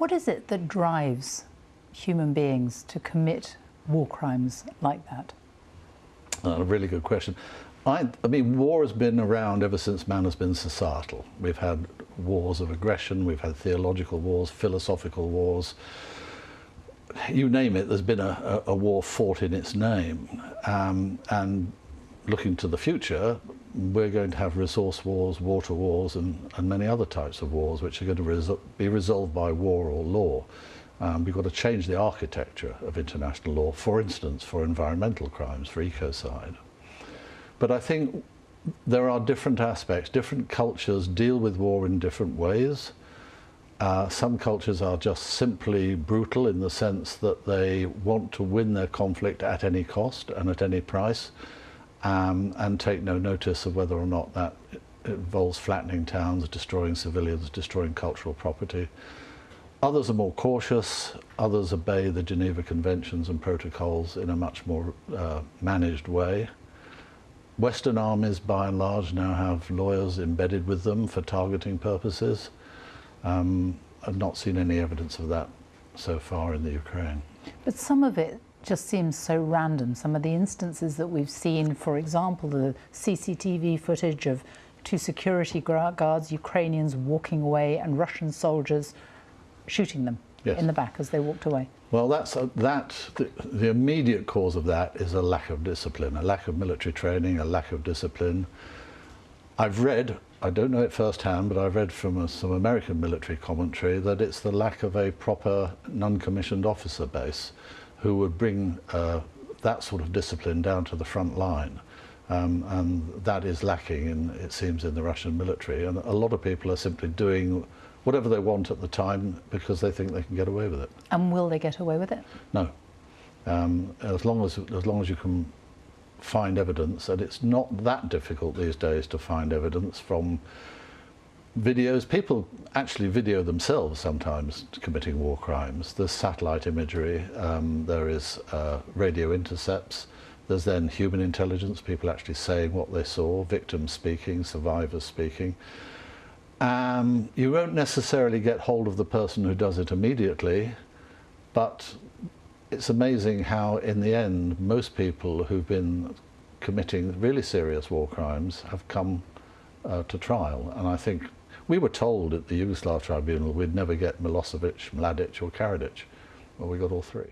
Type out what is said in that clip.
What is it that drives human beings to commit war crimes like that? A really good question. I mean, war has been around ever since man has been societal. We've had wars of aggression, we've had theological wars, philosophical wars. You name it, there's been a war fought in its name. And looking to the future, we're going to have resource wars, water wars, and many other types of wars which are going to be resolved by war or law. We've got to change the architecture of international law, for instance, for environmental crimes, for ecocide. But I think there are different aspects. Different cultures deal with war in different ways. Some cultures are just simply brutal in the sense that they want to win their conflict at any cost and at any price, and take no notice of whether or not that involves flattening towns, destroying civilians, destroying cultural property. Others are more cautious, others obey the Geneva Conventions and protocols in a much more managed way. Western armies, by and large, now have lawyers embedded with them for targeting purposes. I've not seen any evidence of that so far in the Ukraine. But some of it just seems so random. Some of the instances that we've seen, for example, the CCTV footage of 2 security guards, Ukrainians, walking away and Russian soldiers shooting them in the back as they walked away. Well, the immediate cause of that is a lack of discipline, a lack of military training, a lack of discipline. I've read, I don't know it firsthand, but I've read from some American military commentary that it's the lack of a proper non-commissioned officer base who would bring that sort of discipline down to the front line. And that is lacking, it seems, in the Russian military. And a lot of people are simply doing whatever they want at the time because they think they can get away with it. And will they get away with it? No. As long as you can find evidence, and it's not that difficult these days to find evidence from videos. People actually video themselves sometimes committing war crimes. There's satellite imagery, there is radio intercepts, there's then human intelligence, people actually saying what they saw, victims speaking, survivors speaking. You won't necessarily get hold of the person who does it immediately, but it's amazing how in the end most people who've been committing really serious war crimes have come to trial. And I think we were told at the Yugoslav tribunal we'd never get Milosevic, Mladic or Karadzic. Well, we got all 3.